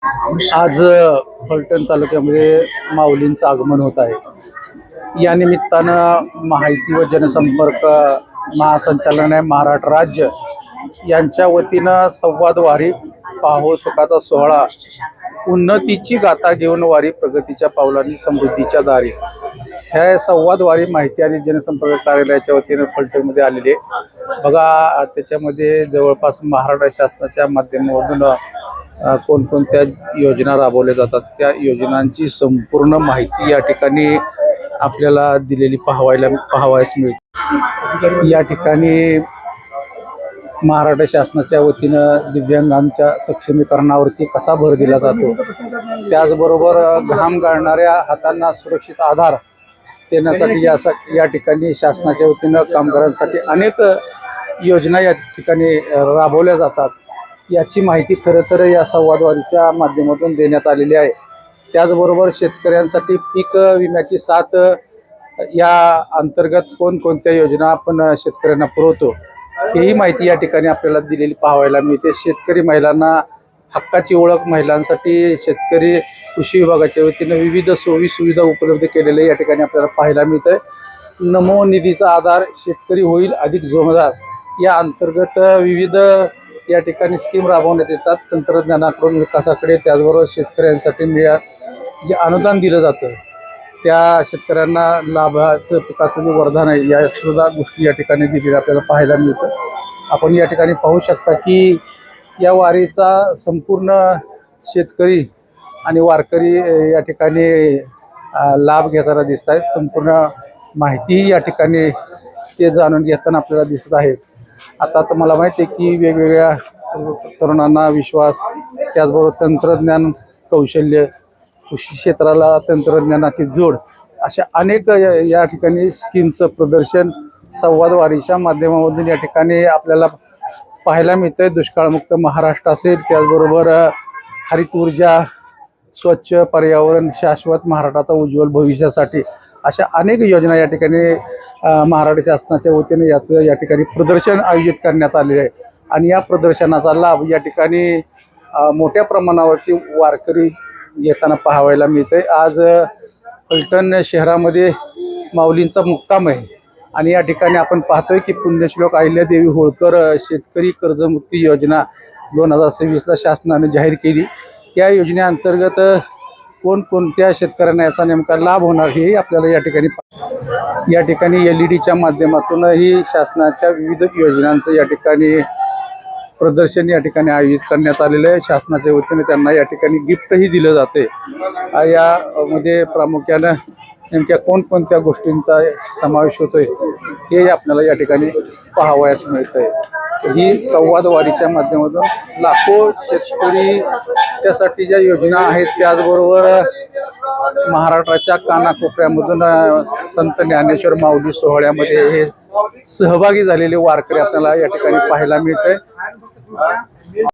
आज फलटण तालुक्यामध्ये माऊलींचं आगमन होत आहे। या निमित्तानं माहिती व जनसंपर्क महासंचालनालय महाराष्ट्र राज्य यांच्या वतीनं संवाद वारी पाहो सुखाचा सोहळा, उन्नतीची गाथा घेऊन वारी प्रगतीच्या पावलांनी समृद्धीच्या दारी, ह्या संवाद वारी माहिती आणि जनसंपर्क कार्यालयाच्या वतीनं फलटणमध्ये आलेले बघा। त्याच्यामध्ये जवळपास महाराष्ट्र शासनाच्या माध्यमातून कोणकोणत्या योजना राबवल्या जातात त्या योजनांची संपूर्ण माहिती या ठिकाणी आपल्याला दिलेली पाहावयास मिळते। या ठिकाणी महाराष्ट्र शासनाच्या वतीनं दिव्यांगांच्या सक्षमीकरणावरती कसा भर दिला जातो, त्याचबरोबर घाम गाळणाऱ्या हातांना सुरक्षित आधार देण्यासाठी या ठिकाणी शासनाच्या वतीनं कामगारांसाठी अनेक योजना या ठिकाणी राबवल्या जातात। याची माहिती खरं तर या संवादवारीच्या माध्यमातून देण्यात आलेली आहे। त्याचबरोबर शेतकऱ्यांसाठी पीक विम्याची साथ या अंतर्गत कोणकोणत्या योजना आपण शेतकऱ्यांना पुरवतो हेही माहिती या ठिकाणी आपल्याला दिलेली पाहायला मिळते। शेतकरी महिलांना हक्काची ओळख, महिलांसाठी शेतकरी कृषी विभागाच्या वतीनं विविध सोयी सुविधा उपलब्ध केलेल्या या ठिकाणी आपल्याला पाहायला मिळत आहे। नमो निधीचा आधार शेतकरी होईल अधिक जोमदार या अंतर्गत विविध या ठिकाणी स्कीम राबवण्यात येतात। तंत्रज्ञानाकडून विकासाकडे, त्याचबरोबर शेतकऱ्यांसाठी जे अनुदान दिलं जातं त्या शेतकऱ्यांना लाभाचं पिकाचं जे वरदान आहे या सुद्धा गोष्टी या ठिकाणी दिलेल्या आपल्याला पाहायला मिळतं। आपण या ठिकाणी पाहू शकता की या वारीचा संपूर्ण शेतकरी आणि वारकरी या ठिकाणी लाभ घेताना दिसत आहेत। संपूर्ण माहिती या ठिकाणी ते जाणून घेताना आपल्याला दिसत आहे। आता तर मला माहिती आहे की वेगवेगळ्या तरुणांना विश्वास, त्याचबरोबर तंत्रज्ञान कौशल्य, कृषी क्षेत्राला तंत्रज्ञानाची जोड, अशा अनेक या ठिकाणी स्कीमचं प्रदर्शन संवाद वारीच्या माध्यमामधून या ठिकाणी आपल्याला पाहायला मिळतंय। दुष्काळमुक्त महाराष्ट्र असेल, त्याचबरोबर हरित ऊर्जा, स्वच्छ पर्यावरण, शाश्वत महाराष्ट्राचा उज्ज्वल भविष्यासाठी अशा अनेक योजना या ठिकाणी महाराष्ट्र शासनाच्या वतीने याचं या ठिकाणी प्रदर्शन आयोजित करण्यात आलेले आहे। आणि या प्रदर्शनाचा लाभ या ठिकाणी मोठ्या प्रमाणावरती वारकरी येताना पाहायला मिळते। आज फलटण शहरामध्ये माऊलींचा मुक्काम आहे आणि या ठिकाणी आपण पाहतोय की पुण्यश्लोक अहिल्यादेवी होळकर शेतकरी कर्जमुक्ती योजना 2026ला शासनाने जाहीर केली। या योजनेअंतर्गत कोणकोणत्या शेतकऱ्यांना याचा नेमका लाभ होणार हे आपल्याला या ठिकाणी LED माध्यमातूनही शासनाच्या विविध योजनांचं या ठिकाणी प्रदर्शन या ठिकाणी आयोजित करण्यात आलेलं आहे। शासनाच्या वतीने त्यांना या ठिकाणी गिफ्टही दिलं जाते। यामध्ये प्रामुख्यानं नेमक्या कोणकोणत्या गोष्टींचा समावेश होतोय हे आपल्याला या ठिकाणी पाहावयास मिळतंय। ही संवाद वारीच्या माध्यमातून लाखो शेतकरी त्यासाठी ज्या योजना आहेत, त्याचबरोबर महाराष्ट्राच्या कानाकोपऱ्यामधून संत ज्ञानेश्वर माऊली सोहळ्यामध्ये हे सहभागी झालेले वारकरी आपल्याला या ठिकाणी पाहायला मिळतंय।